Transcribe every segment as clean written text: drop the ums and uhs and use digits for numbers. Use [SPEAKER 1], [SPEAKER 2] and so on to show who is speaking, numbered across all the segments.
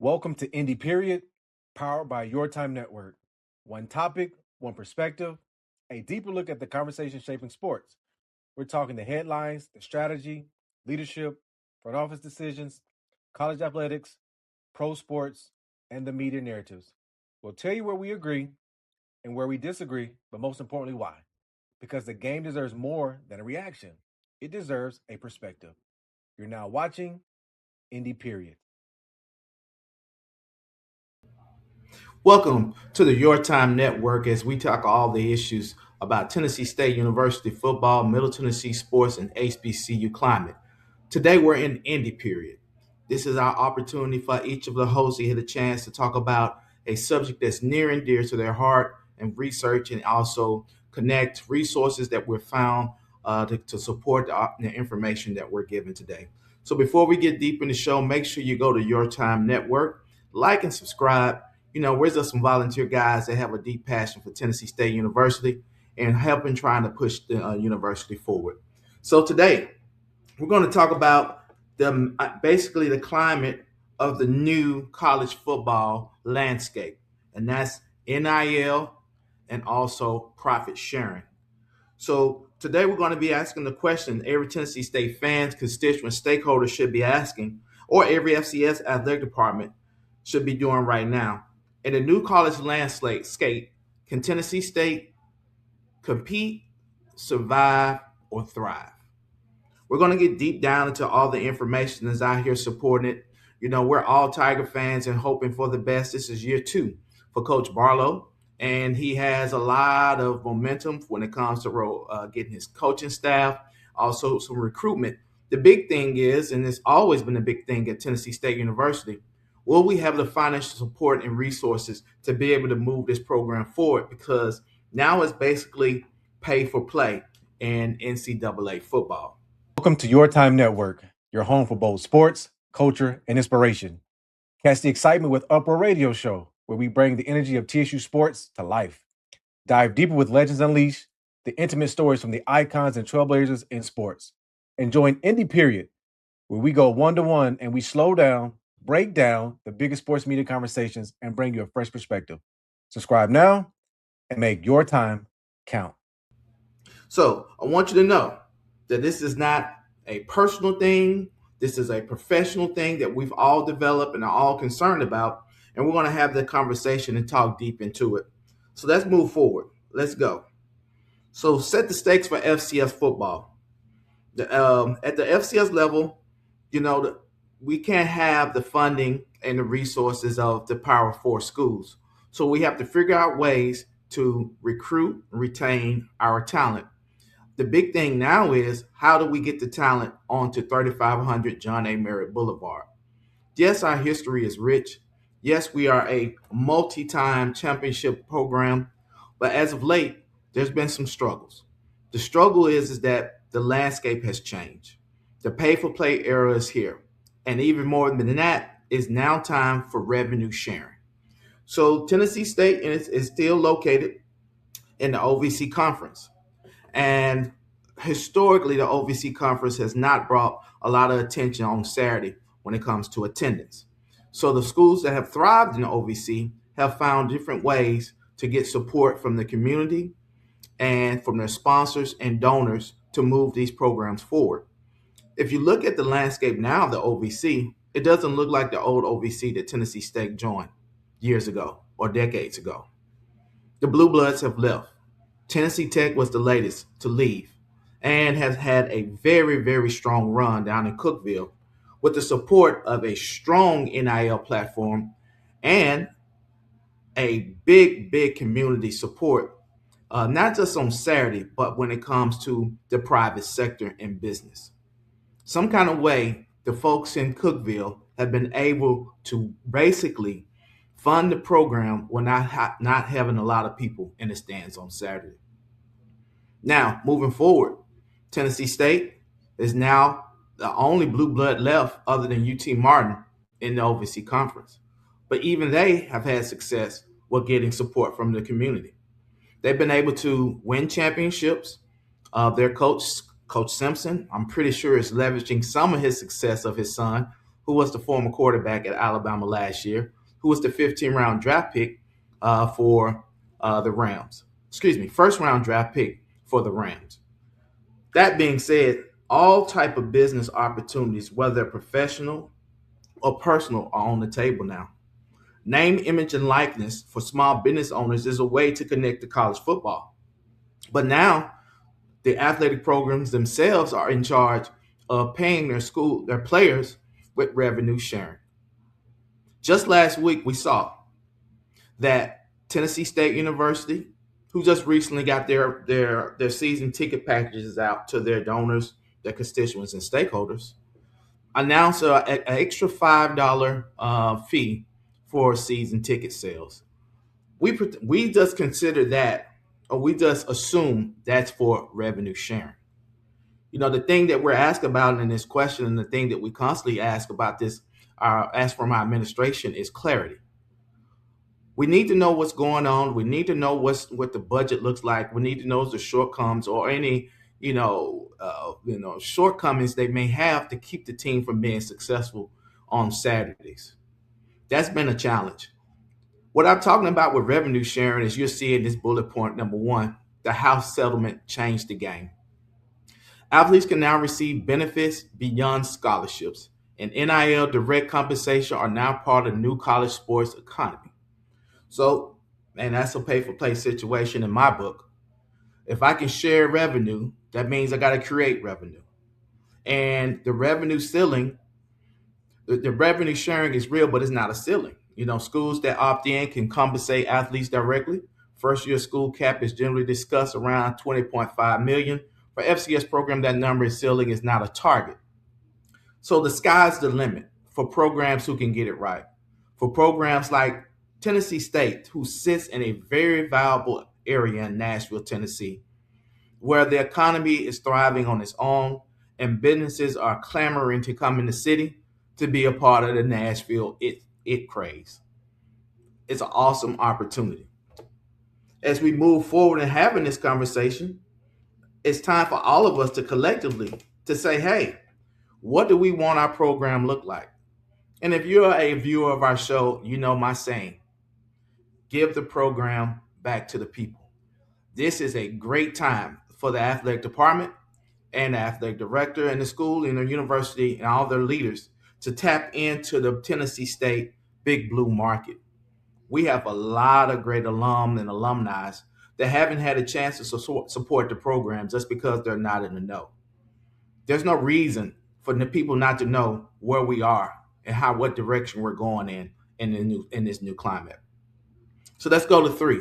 [SPEAKER 1] Welcome to Indy Period, powered by Your Time Network. One topic, one perspective, a deeper look at the conversation shaping sports. We're talking the headlines, the strategy, leadership, front office decisions, college athletics, pro sports, and the media narratives. We'll tell you where we agree and where we disagree, but most importantly, why. Because the game deserves more than a reaction, it deserves a perspective. You're now watching Indy Period.
[SPEAKER 2] Welcome to the Your Time Network as we talk all the issues about Tennessee State University football, Middle Tennessee sports, and HBCU climate. Today we're in Indy Period. This is our opportunity for each of the hosts to get a chance to talk about a subject that's near and dear to their heart and research and also connect resources that we're found to support the information that we're given today. So before we get deep in the show, make sure you go to Your Time Network, like and subscribe. We're just some volunteer guys that have a deep passion for Tennessee State University and helping trying to push the university forward. So today, we're going to talk about basically the climate of the new college football landscape, and that's NIL and also profit sharing. So today we're going to be asking the question every Tennessee State fans, constituents, stakeholders should be asking, or every FCS athletic department should be doing right now. In the new college landscape, can Tennessee State compete, survive, or thrive? We're going to get deep down into all the information that's out here supporting it. We're all Tiger fans and hoping for the best. This is year 2 for Coach Barlow, and he has a lot of momentum when it comes to getting his coaching staff, also some recruitment. The big thing is, and it's always been a big thing at Tennessee State University, will we have the financial support and resources to be able to move this program forward? Because now it's basically pay for play in NCAA football.
[SPEAKER 1] Welcome to Your Time Network, your home for both sports, culture, and inspiration. Catch the excitement with Upper Radio Show, where we bring the energy of TSU sports to life. Dive deeper with Legends Unleashed, the intimate stories from the icons and trailblazers in sports. And join Indy Period, where we go one-to-one and we slow down, break down the biggest sports media conversations, and bring you a fresh perspective. Subscribe now and make your time count.
[SPEAKER 2] So I want you to know that this is not a personal thing. This is a professional thing that we've all developed and are all concerned about. And we're going to have the conversation and talk deep into it. So let's move forward. Let's go. So set the stakes for FCS football. At the FCS level, we can't have the funding and the resources of the Power 4 schools. So we have to figure out ways to recruit and retain our talent. The big thing now is, how do we get the talent onto 3500 John A. Merritt Boulevard? Yes, our history is rich. Yes, we are a multi-time championship program. But as of late, there's been some struggles. The struggle is that the landscape has changed. The pay-for-play era is here. And even more than that, it's now time for revenue sharing. So Tennessee State is still located in the OVC conference. And historically, the OVC conference has not brought a lot of attention on Saturday when it comes to attendance. So the schools that have thrived in the OVC have found different ways to get support from the community and from their sponsors and donors to move these programs forward. If you look at the landscape now of the OVC, it doesn't look like the old OVC that Tennessee State joined years ago or decades ago. The Blue Bloods have left. Tennessee Tech was the latest to leave and has had a very, very strong run down in Cookeville with the support of a strong NIL platform and a big, big community support, not just on Saturday, but when it comes to the private sector and business. Some kind of way, the folks in Cookeville have been able to basically fund the program when not having a lot of people in the stands on Saturday. Now, moving forward, Tennessee State is now the only blue blood left other than UT Martin in the OVC conference. But even they have had success with getting support from the community. They've been able to win championships. Their coach, Coach Simpson, I'm pretty sure is leveraging some of his success of his son who was the former quarterback at Alabama last year, who was the 15th round draft pick for the Rams. Excuse me, first round draft pick for the Rams. That being said, all type of business opportunities, whether professional or personal, are on the table now. Name, image, and likeness for small business owners is a way to connect to college football. But now the athletic programs themselves are in charge of paying their players with revenue sharing. Just last week, we saw that Tennessee State University, who just recently got their season ticket packages out to their donors, their constituents, and stakeholders, announced an extra $5 fee for season ticket sales. We just consider that, or we just assume that's for revenue sharing. You know, the thing that we're asked about in this question, and the thing that we constantly ask about this, ask from our administration, is clarity. We need to know what's going on. We need to know what the budget looks like. We need to know the shortcomings or any shortcomings they may have to keep the team from being successful on Saturdays. That's been a challenge. What I'm talking about with revenue sharing is you'll see in this bullet point number one, the House settlement changed the game. Athletes can now receive benefits beyond scholarships, and NIL direct compensation are now part of the new college sports economy. So, man, that's a pay-for-play situation in my book. If I can share revenue, that means I got to create revenue. And the revenue ceiling, the revenue sharing is real, but it's not a ceiling. You know, schools that opt in can compensate athletes directly. First year school cap is generally discussed around 20.5 million. For FCS program, that number ceiling is not a target. So the sky's the limit for programs who can get it right. For programs like Tennessee State, who sits in a very valuable area in Nashville, Tennessee, where the economy is thriving on its own and businesses are clamoring to come in the city to be a part of the Nashville it craze. It's an awesome opportunity. As we move forward in having this conversation, it's time for all of us to collectively to say, hey, what do we want our program look like? And if you're a viewer of our show, you know my saying, give the program back to the people. This is a great time for the athletic department and the athletic director and the school and the university and all their leaders to tap into the Tennessee State Big Blue market. We have a lot of great alum and alumni that haven't had a chance to support the program just because they're not in the know. There's no reason for the people not to know where we are and what direction we're going in this new climate. So let's go to 3.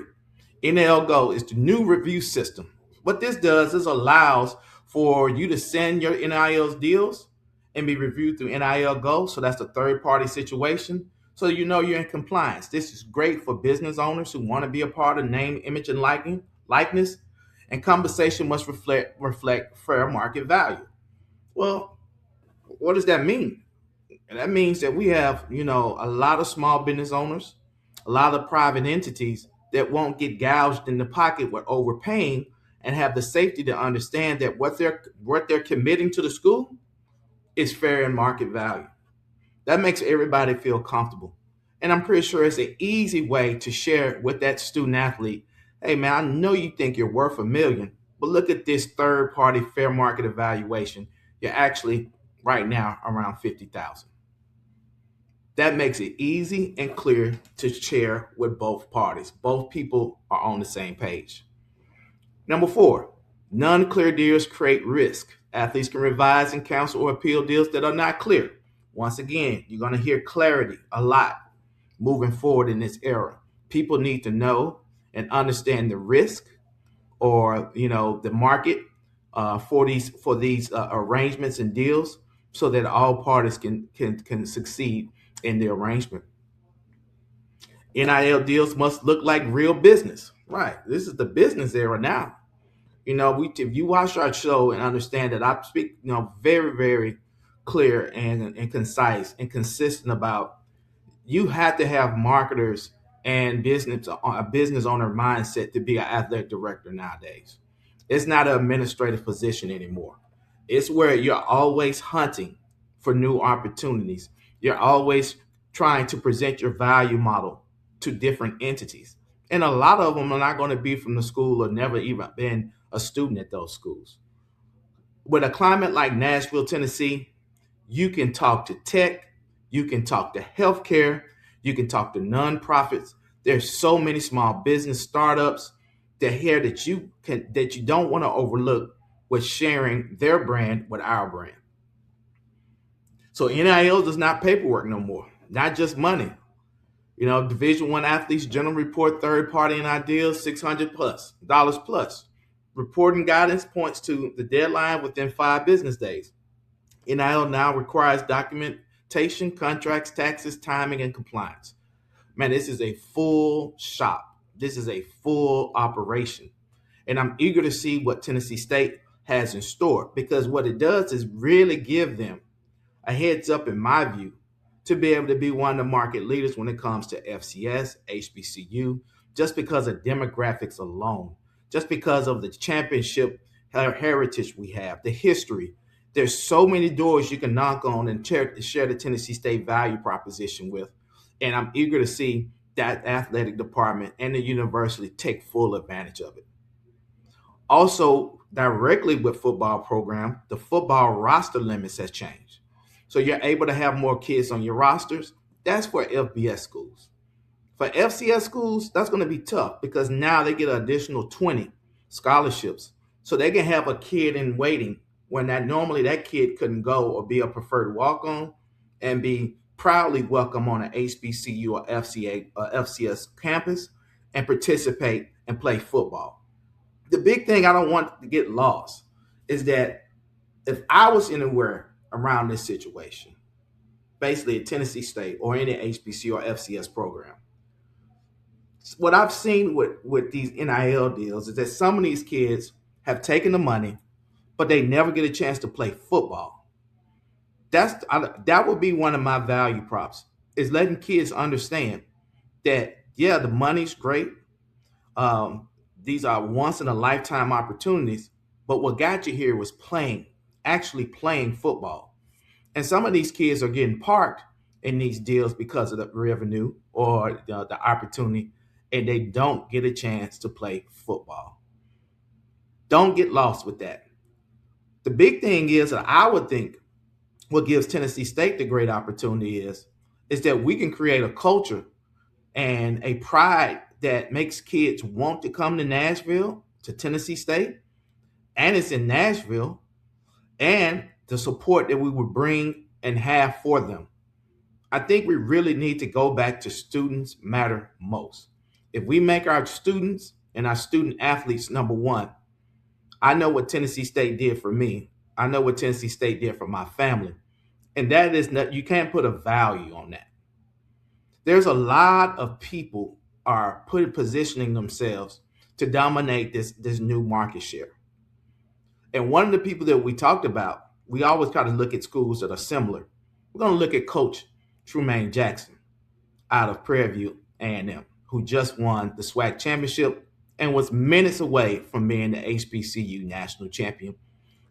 [SPEAKER 2] NIL Go is the new review system. What this does is allows for you to send your NIL deals and be reviewed through NIL Go. So that's a third-party situation. So you know you're in compliance. This is great for business owners who want to be a part of name, image, and likeness. And compensation must reflect fair market value. Well, what does that mean? And that means that we have, a lot of small business owners, a lot of private entities that won't get gouged in the pocket with overpaying and have the safety to understand that what they're committing to the school is fair and market value. That makes everybody feel comfortable. And I'm pretty sure it's an easy way to share with that student athlete, hey man, I know you think you're worth $1 million, but look at this third party fair market evaluation. You're actually right now around 50,000. That makes it easy and clear to share with both parties. Both people are on the same page. Number 4, non-clear deals create risk. Athletes can revise and cancel or appeal deals that are not clear. Once again, you're going to hear clarity a lot moving forward in this era. People need to know and understand the risk or, the market for these arrangements and deals so that all parties can succeed in the arrangement. NIL deals must look like real business. Right. This is the business era now. If you watch our show and understand that I speak, very, very clear and concise and consistent about you have to have marketers and a business owner mindset to be an athletic director nowadays. It's not an administrative position anymore. It's where you're always hunting for new opportunities You're always trying to present your value model to different entities. And a lot of them are not going to be from the school or never even been a student at those schools. With a climate like Nashville, Tennessee, you can talk to tech, you can talk to healthcare, you can talk to nonprofits. There's so many small business startups that you don't want to overlook with sharing their brand with our brand. So NIL is not paperwork no more, not just money. Division I athletes general report third party and ideals $600 plus. Reporting guidance points to the deadline within 5 business days. NIL now requires documentation, contracts, taxes, timing, and compliance. Man, this is a full shop. This is a full operation. And I'm eager to see what Tennessee State has in store, because what it does is really give them a heads up, in my view, to be able to be one of the market leaders when it comes to FCS, HBCU, just because of demographics alone, just because of the championship heritage we have, the history. There's so many doors you can knock on and share the Tennessee State value proposition with. And I'm eager to see that athletic department and the university take full advantage of it. Also, directly with football program, the football roster limits has changed. So you're able to have more kids on your rosters. That's for FBS schools. For FCS schools, that's going to be tough, because now they get an additional 20 scholarships. So they can have a kid in waiting when normally that kid couldn't go or be a preferred walk-on and be proudly welcome on an HBCU or FCS campus and participate and play football. The big thing I don't want to get lost is that if I was anywhere around this situation, basically at Tennessee State or any HBCU or FCS program, what I've seen with these NIL deals is that some of these kids have taken the money, but they never get a chance to play football. That would be one of my value props, is letting kids understand that, yeah, the money's great. These are once in a lifetime opportunities, but what got you here was actually playing football. And some of these kids are getting parked in these deals because of the revenue or the opportunity, and they don't get a chance to play football. Don't get lost with that. The big thing is that I would think what gives Tennessee State the great opportunity is that we can create a culture and a pride that makes kids want to come to Nashville, to Tennessee State, and it's in Nashville, and the support that we would bring and have for them. I think we really need to go back to students matter most. If we make our students and our student athletes number one, I know what Tennessee State did for me. I know what Tennessee State did for my family. And that is not, you can't put a value on that. There's a lot of people are positioning themselves to dominate this new market share. And one of the people that we talked about, we always try to look at schools that are similar. We're going to look at Coach Trumaine Jackson out of Prairie View A&M, who just won the SWAC championship and was minutes away from being the HBCU national champion.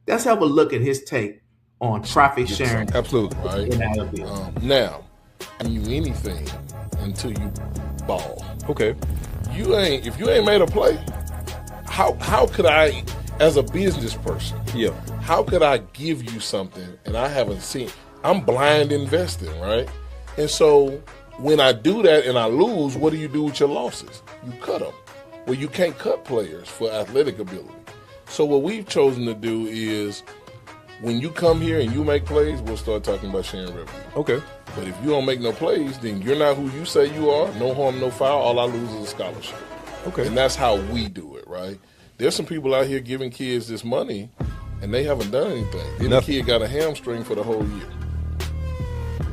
[SPEAKER 2] Let's have a look at his take on profit sharing.
[SPEAKER 3] Absolutely, right? Now, you anything until you ball.
[SPEAKER 4] Okay.
[SPEAKER 3] If you ain't made a play, how could I, as a business person, how could I give you something and I haven't seen? I'm blind investing, right? And so when I do that and I lose, what do you do with your losses? You cut them. Well, you can't cut players for athletic ability. So what we've chosen to do is, when you come here and you make plays, we'll start talking about sharing revenue.
[SPEAKER 4] Okay.
[SPEAKER 3] But if you don't make no plays, then you're not who you say you are. No harm, no foul. All I lose is a scholarship.
[SPEAKER 4] Okay.
[SPEAKER 3] And that's how we do it, right? There's some people out here giving kids this money, and they haven't done anything. Then the kid got a hamstring for the whole year.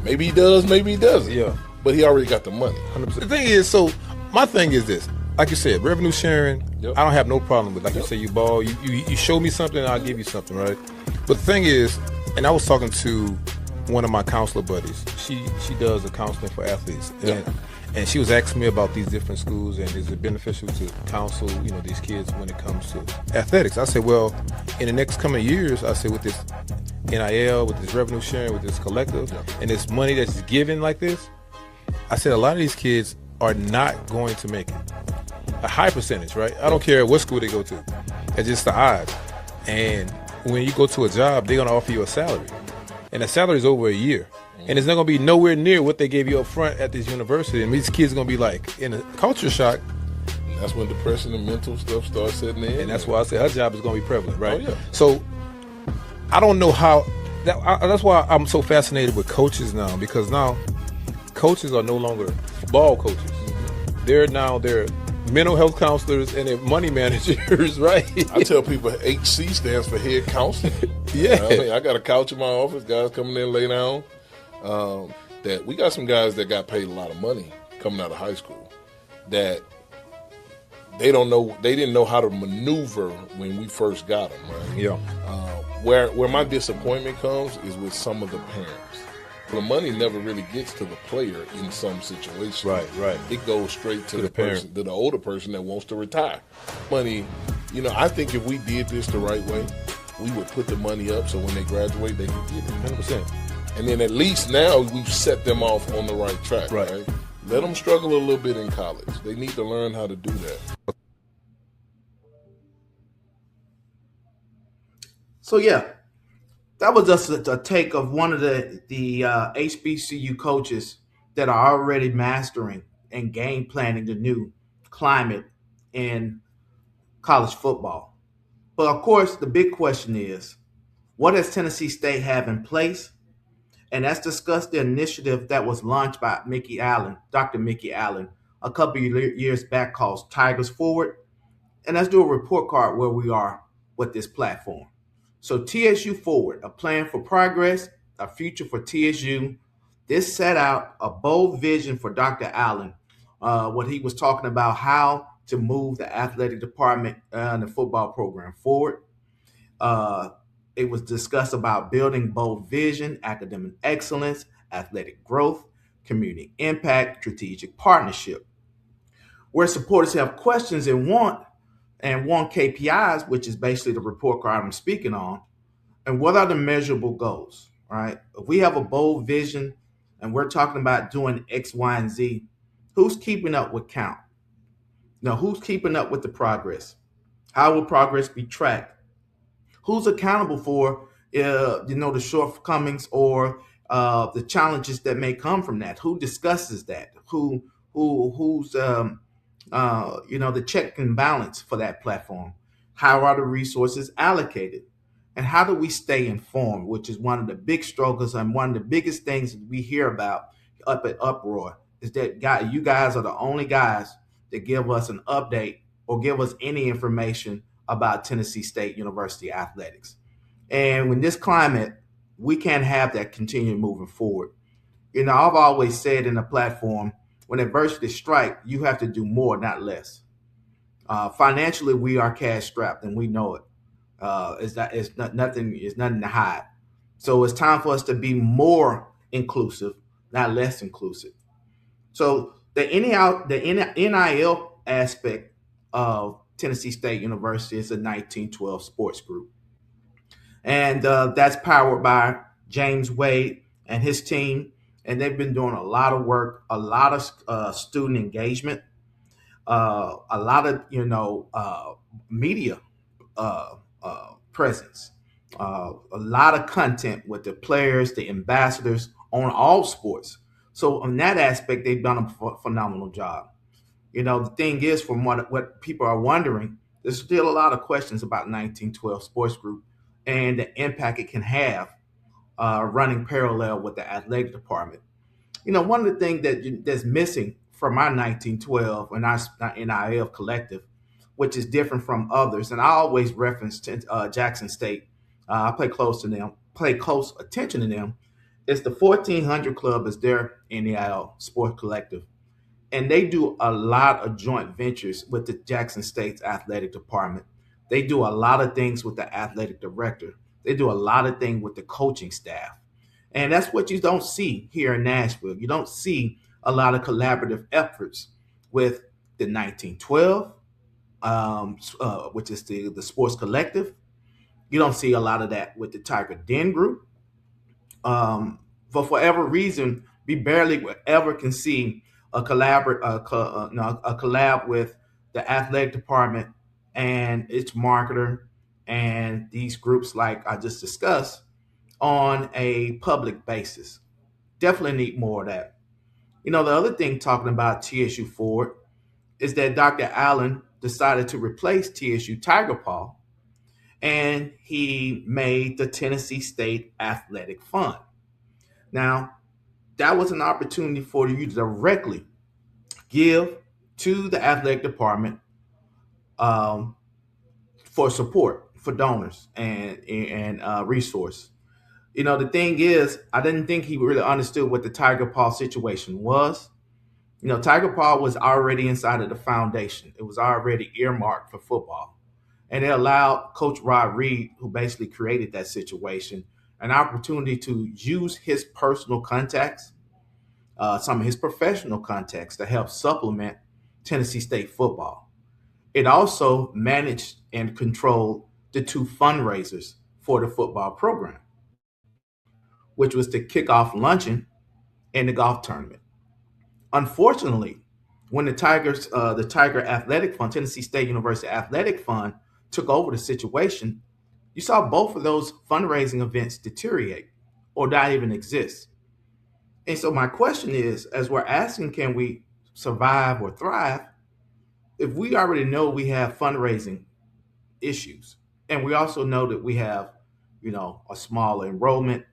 [SPEAKER 3] Maybe he does, maybe he doesn't.
[SPEAKER 4] Yeah.
[SPEAKER 3] But he already got the money.
[SPEAKER 4] 100%. The thing is, so my thing is this. Like you said, revenue sharing, I don't have no problem with. Like you say, you ball, you show me something, I'll give you something, right? But the thing is, and I was talking to one of my counselor buddies. She does the counseling for athletes, and she was asking me about these different schools and is it beneficial to counsel, these kids when it comes to athletics. I said, well, in the next coming years, I said with this NIL, with this revenue sharing, with this collective, and this money that's given like this, I said a lot of these kids are not going to make it. A high percentage, right? I don't care what school they go to. It's just the odds. And when you go to a job, they're going to offer you a salary. And the salary is over a year. And it's not going to be nowhere near what they gave you up front at this university. And these kids are going to be like in a culture shock.
[SPEAKER 3] And that's when depression and mental stuff starts setting in.
[SPEAKER 4] And that's why I said her job is going to be prevalent, right?
[SPEAKER 3] Oh, yeah.
[SPEAKER 4] So I don't know how. That's why I'm so fascinated with coaches now, because now coaches are no longer ball coaches. They're mental health counselors and they're money managers, right?
[SPEAKER 3] I tell people HC stands for head counselor.
[SPEAKER 4] Yeah.
[SPEAKER 3] You know what I mean? I got a couch in my office, guys coming in, lay down. That we got some guys that got paid a lot of money coming out of high school that they didn't know how to maneuver when we first got them, right?
[SPEAKER 4] Yeah.
[SPEAKER 3] Where my disappointment comes is with some of the parents. The money never really gets to the player in some situations.
[SPEAKER 4] Right.
[SPEAKER 3] It goes straight to the
[SPEAKER 4] parent.
[SPEAKER 3] person, to the older person that wants to retire. Money, I think if we did this the right way, we would put the money up so when they graduate, they can get it.
[SPEAKER 4] 100%.
[SPEAKER 3] And then at least now we've set them off on the right track, right? Let them struggle a little bit in college. They need to learn how to do that.
[SPEAKER 2] So yeah, that was just a take of one of the HBCU coaches that are already mastering and game planning the new climate in college football. But of course, the big question is, what does Tennessee State have in place? And that's discussed the initiative that was launched by Dr. Mickey Allen, a couple of years back called Tigers Forward. And let's do a report card where we are with this platform. So TSU Forward, a plan for progress, a future for TSU. This set out a bold vision for Dr. Allen, what he was talking about, how to move the athletic department and the football program forward. It was discussed about building bold vision, academic excellence, athletic growth, community impact, strategic partnership. Where supporters have questions and want KPIs, which is basically the report card I'm speaking on, and what are the measurable goals, right? If we have a bold vision and we're talking about doing X, Y, and Z, who's keeping up with count? Who's keeping up with the progress? How will progress be tracked? Who's accountable for, the shortcomings or the challenges that may come from that? Who discusses that? Who's the check and balance for that platform? How are the resources allocated? And how do we stay informed, which is one of the big struggles and one of the biggest things that we hear about up at Uproar, is that you guys are the only guys that give us an update or give us any information about Tennessee State University athletics. And in this climate, we can't have that continue moving forward. I've always said in the platform, when adversity strikes, you have to do more, not less. Financially, we are cash strapped, and we know it. It's nothing to hide. So it's time for us to be more inclusive, not less inclusive. So the NIL aspect of Tennessee State University is a 1912 sports group. And that's powered by James Wade and his team. And they've been doing a lot of work, a lot of student engagement, a lot of, media presence, a lot of content with the players, the ambassadors on all sports. So on that aspect, they've done a phenomenal job. The thing is, from what people are wondering, there's still a lot of questions about 1912 Sports Group and the impact it can have running parallel with the athletic department. One of the things that's missing from our 1912 and our NIL collective, which is different from others, and I always reference Jackson State. I pay close attention to them. It's the 1400 Club is their NIL sport collective. And they do a lot of joint ventures with the Jackson State's athletic department. They do a lot of things with the athletic director. They do a lot of things with the coaching staff. And that's what you don't see here in Nashville. You don't see a lot of collaborative efforts with the 1912, which is the sports collective, You don't see a lot of that with the Tiger Den group. For whatever reason, we barely ever can see a collab with the athletic department and its marketer and these groups like I just discussed on a public basis. Definitely need more of that. The other thing talking about TSU Ford is that Dr. Allen decided to replace TSU Tiger Paw and he made the Tennessee State Athletic Fund. Now, that was an opportunity for you to directly give to the athletic department for support, for donors and resource. The thing is, I didn't think he really understood what the Tiger Paw situation was. Tiger Paw was already inside of the foundation. It was already earmarked for football. And it allowed Coach Rod Reed, who basically created that situation, an opportunity to use his personal contacts, some of his professional contacts to help supplement Tennessee State football. It also managed and controlled the two fundraisers for the football program, which was the kickoff luncheon and the golf tournament. Unfortunately, when the Tiger Athletic Fund, Tennessee State University Athletic Fund, took over the situation, you saw both of those fundraising events deteriorate or not even exist. And so my question is, as we're asking, can we survive or thrive? If we already know we have fundraising issues, and we also know that we have, a small enrollment,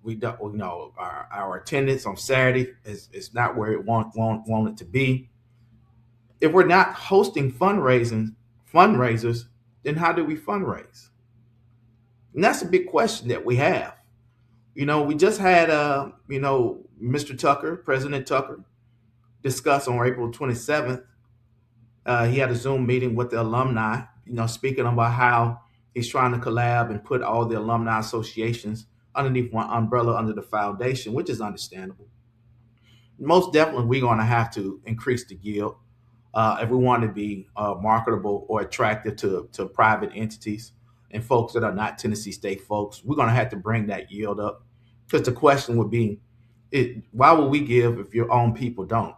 [SPEAKER 2] we know our attendance on Saturday is not where it want it to be. If we're not hosting fundraisers, then how do we fundraise? And that's a big question that we have. We just had Mr. Tucker, President Tucker, discuss on April 27th. He had a Zoom meeting with the alumni, speaking about how he's trying to collab and put all the alumni associations underneath one umbrella under the foundation, which is understandable. Most definitely, we're going to have to increase the yield if we want to be marketable or attractive to private entities and folks that are not Tennessee State folks. We're going to have to bring that yield up, because the question would be, why would we give if your own people don't?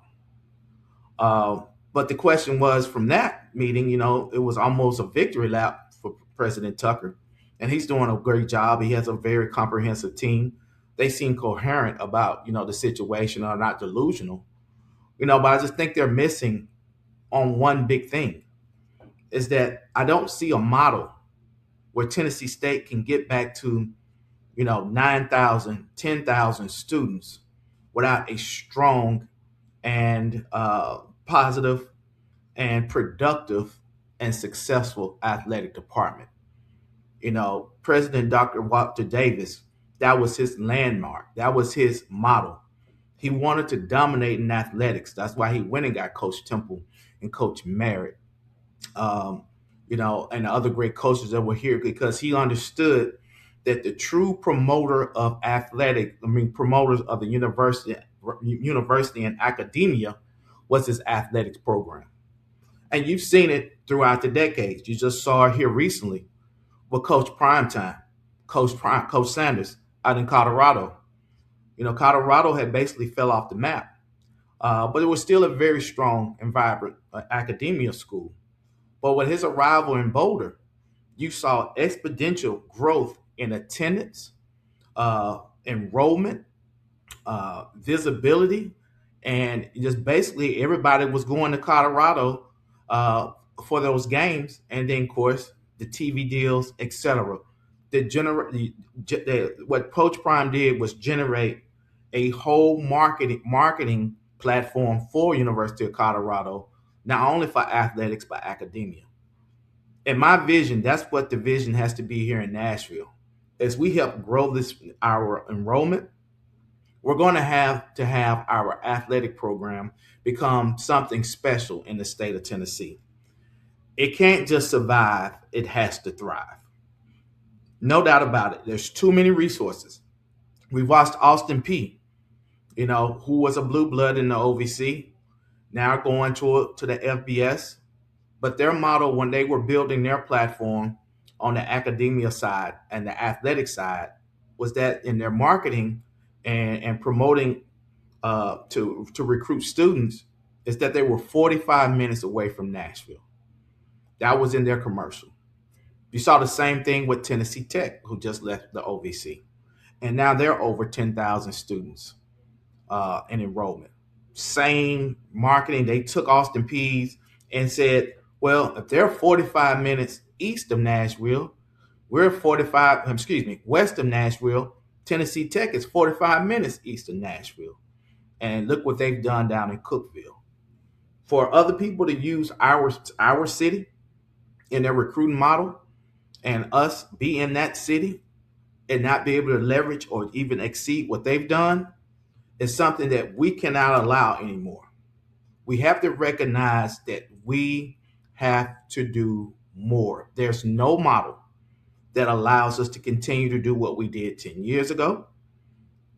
[SPEAKER 2] But the question was, from that meeting, it was almost a victory lap for President Tucker. And he's doing a great job. He has a very comprehensive team. They seem coherent about, the situation, are not delusional. But I just think they're missing on one big thing, is that I don't see a model where Tennessee State can get back to, 9,000, 10,000 students without a strong and positive and productive and successful athletic department. President Dr. Walter Davis, that was his landmark. That was his model. He wanted to dominate in athletics. That's why he went and got Coach Temple and Coach Merritt, and the other great coaches that were here, because he understood that the true promoter of promoters of the university and academia was his athletics program. And you've seen it throughout the decades. You just saw it here recently with Coach Primetime, Coach Sanders out in Colorado. Colorado had basically fell off the map, but it was still a very strong and vibrant academia school. But with his arrival in Boulder, you saw exponential growth in attendance, enrollment, visibility, and just basically everybody was going to Colorado for those games. And then, of course, the TV deals, etc. What Coach Prime did was generate a whole marketing platform for University of Colorado, not only for athletics, but academia. In my vision, that's what the vision has to be here in Nashville. As we help grow our enrollment, we're going to have our athletic program become something special in the state of Tennessee. It can't just survive, it has to thrive. No doubt about it. There's too many resources. We've watched Austin Peay, who was a blue blood in the OVC, now going to the FBS. But their model, when they were building their platform, on the academia side and the athletic side was that in their marketing and promoting to recruit students is that they were 45 minutes away from Nashville. That was in their commercial. You saw the same thing with Tennessee Tech, who just left the OVC. And now they're over 10,000 students in enrollment. Same marketing. They took Austin Peay and said, well, if they're 45 minutes east of Nashville, we're west of Nashville. Tennessee Tech is 45 minutes east of Nashville. And look what they've done down in Cookeville. For other people to use our city in their recruiting model and us be in that city and not be able to leverage or even exceed what they've done is something that we cannot allow anymore. We have to recognize that we have to do more. There's no model that allows us to continue to do what we did 10 years ago,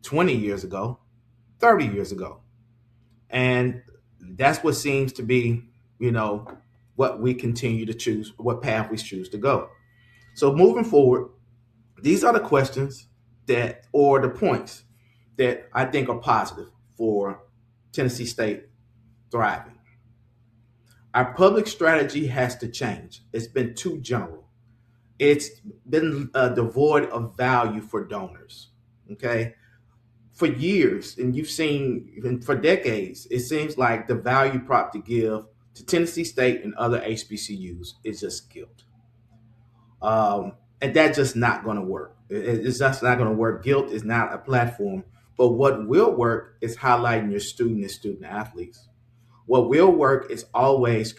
[SPEAKER 2] 20 years ago, 30 years ago. And that's what seems to be, what we continue to choose, what path we choose to go. So moving forward, these are the questions or the points that I think are positive for Tennessee State thriving. Our public strategy has to change. It's been too general. It's been devoid of value for donors, okay? For years, and you've seen even for decades, it seems like the value prop to give to Tennessee State and other HBCUs is just guilt. And that's just not going to work. It's just not going to work. Guilt is not a platform. But what will work is highlighting your student and student athletes. What will work is always,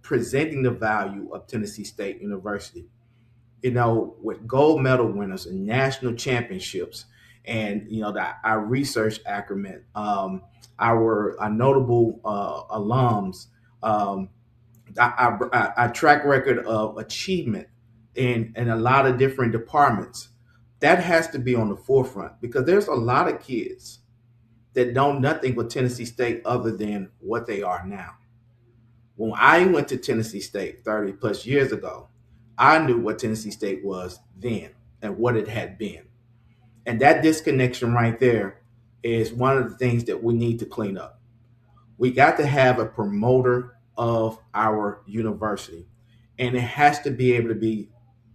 [SPEAKER 2] presenting the value of Tennessee State University. With gold medal winners and national championships, and our research acumen, our notable alums, our track record of achievement in a lot of different departments, that has to be on the forefront, because there's a lot of kids that know nothing but Tennessee State other than what they are now. When I went to Tennessee State 30 plus years ago, I knew what Tennessee State was then and what it had been. And that disconnection right there is one of the things that we need to clean up. We got to have a promoter of our university, and it has to be able to be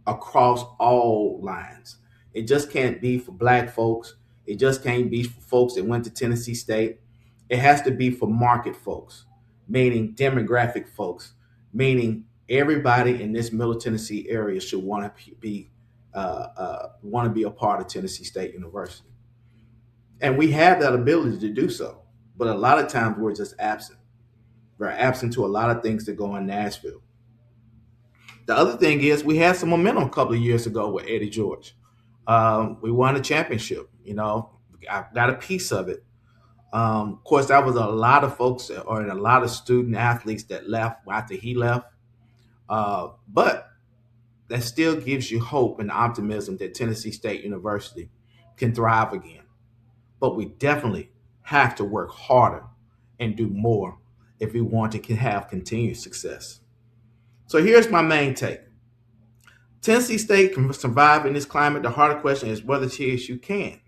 [SPEAKER 2] across all lines. It just can't be for Black folks. It just can't be for folks that went to Tennessee State. It has to be for market folks, meaning demographic folks, meaning everybody in this Middle Tennessee area should want to be a part of Tennessee State University. And we have that ability to do so. But a lot of times we're just absent. We're absent to a lot of things that go in Nashville. The other thing is we had some momentum a couple of years ago with Eddie George. We won a championship. I got a piece of it. Of course, that was a lot of folks or a lot of student athletes that left after he left. But that still gives you hope and optimism that Tennessee State University can thrive again. But we definitely have to work harder and do more if we want to have continued success. So here's my main take. Tennessee State can survive in this climate. The harder question is whether TSU can.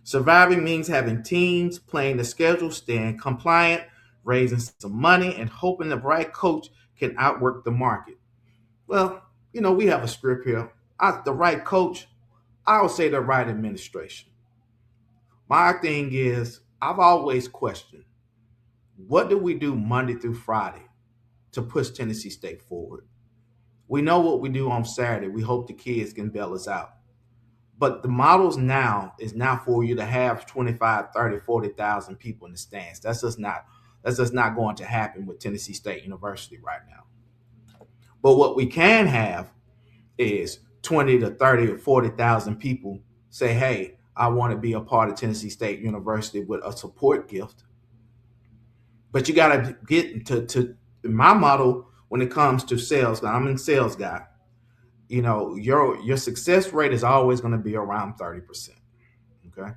[SPEAKER 2] Surviving means having teams, playing the schedule, staying compliant, raising some money, and hoping the right coach can outwork the market. Well, we have a script here. The right coach, I would say the right administration. My thing is, I've always questioned, what do we do Monday through Friday to push Tennessee State forward? We know what we do on Saturday. We hope the kids can bail us out. But the models now is for you to have 25, 30, 40,000 people in the stands. That's just not going to happen with Tennessee State University right now. But what we can have is 20 to 30 or 40,000 people say, hey, I want to be a part of Tennessee State University with a support gift. But you got to get to my model when it comes to sales. I'm a sales guy. Your success rate is always going to be around 30%. Okay.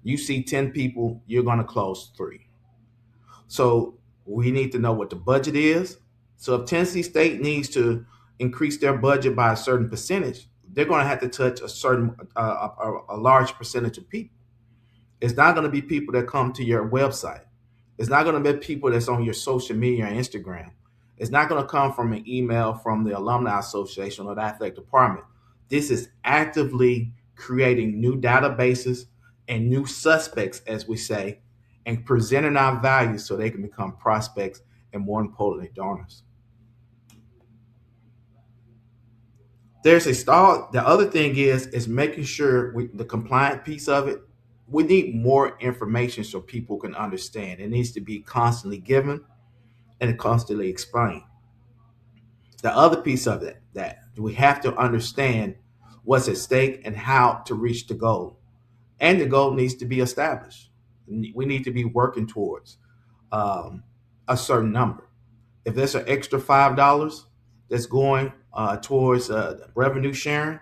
[SPEAKER 2] You see 10 people, you're going to close 3. So we need to know what the budget is. So if Tennessee State needs to increase their budget by a certain percentage, they're going to have to touch a large percentage of people. It's not going to be people that come to your website. It's not going to be people that's on your social media or Instagram. It's not going to come from an email from the Alumni Association or the athletic department. This is actively creating new databases and new suspects, as we say, and presenting our values so they can become prospects and, more importantly, donors. There's a start. The other thing is making sure the compliant piece of it. We need more information so people can understand. It needs to be constantly given and constantly explained. The other piece of it, that we have to understand what's at stake and how to reach the goal. And the goal needs to be established. We need to be working towards a certain number. If there's an extra $5 that's going towards revenue sharing,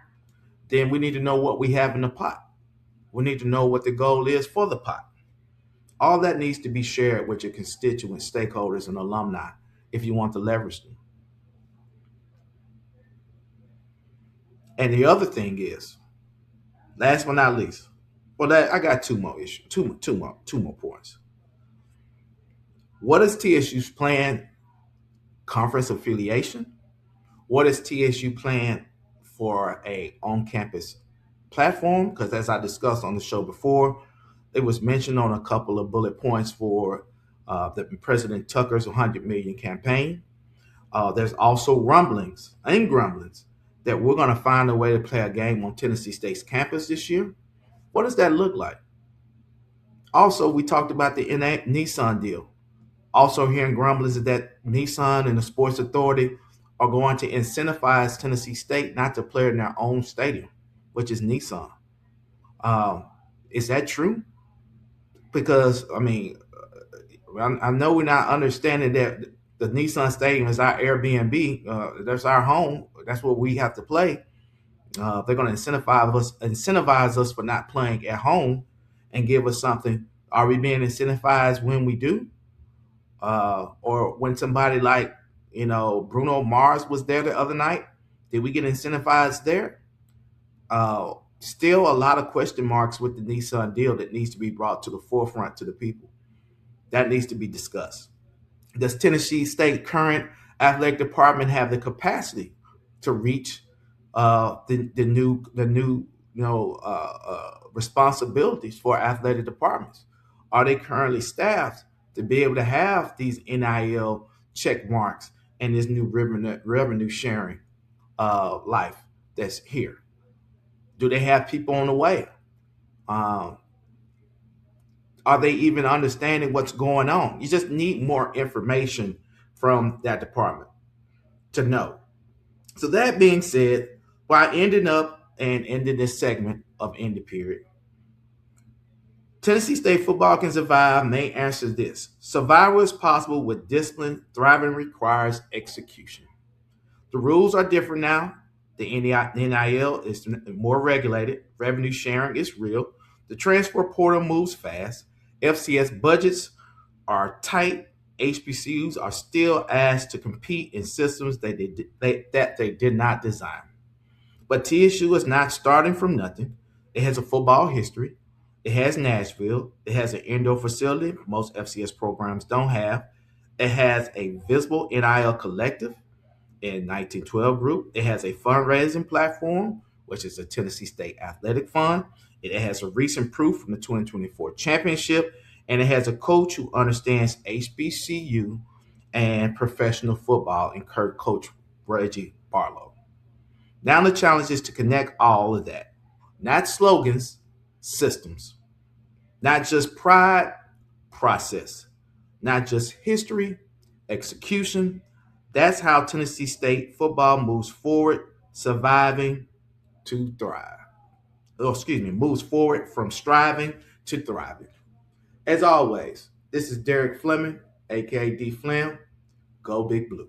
[SPEAKER 2] then we need to know what we have in the pot. We need to know what the goal is for the pot. All that needs to be shared with your constituents, stakeholders, and alumni if you want to leverage them. And the other thing is, last but not least, I got two more points. What is TSU's plan? Conference affiliation? What is TSU plan for a on-campus platform? Because as I discussed on the show before, it was mentioned on a couple of bullet points for the President Tucker's 100 million campaign. There's also rumblings that we're going to find a way to play a game on Tennessee State's campus this year. What does that look like? Also, we talked about the Nissan deal. Also hearing grumblings that Nissan and the Sports Authority are going to incentivize Tennessee State not to play in their own stadium, which is Nissan. Is that true? Because, I mean, I know we're not understanding that the Nissan Stadium is our Airbnb. That's our home. That's where we have to play. They're going to incentivize us for not playing at home and give us something. Are we being incentivized when we do? Or when somebody like, Bruno Mars was there the other night, did we get incentivized there? Still a lot of question marks with the Nissan deal that needs to be brought to the forefront to the people. That needs to be discussed. Does Tennessee State current athletic department have the capacity to reach the new responsibilities for athletic departments? Are they currently staffed to be able to have these NIL check marks and this new revenue sharing life that's here? Do they have people on the way? Are they even understanding what's going on? You just need more information from that department to know. So that being said, by ending this segment of Indy Period, Tennessee State football can survive may answer this. Survival is possible with discipline. Thriving requires execution. The rules are different now. The NIL is more regulated. Revenue sharing is real. The transfer portal moves fast. FCS budgets are tight. HBCUs are still asked to compete in systems that they did not design. But TSU is not starting from nothing. It has a football history. It has Nashville. It has an indoor facility most FCS programs don't have. It has a visible NIL collective in 1912 group. It has a fundraising platform, which is a Tennessee State Athletic Fund. It has a recent proof from the 2024 championship, and it has a coach who understands HBCU and professional football in Coach Reggie Barlow. Now the challenge is to connect all of that. Not slogans, systems. Not just pride, process. Not just history, execution. That's how Tennessee State football moves forward, surviving to thrive. Moves forward from striving to thriving. As always, this is Derek Fleming, aka D Flam. Go Big Blue.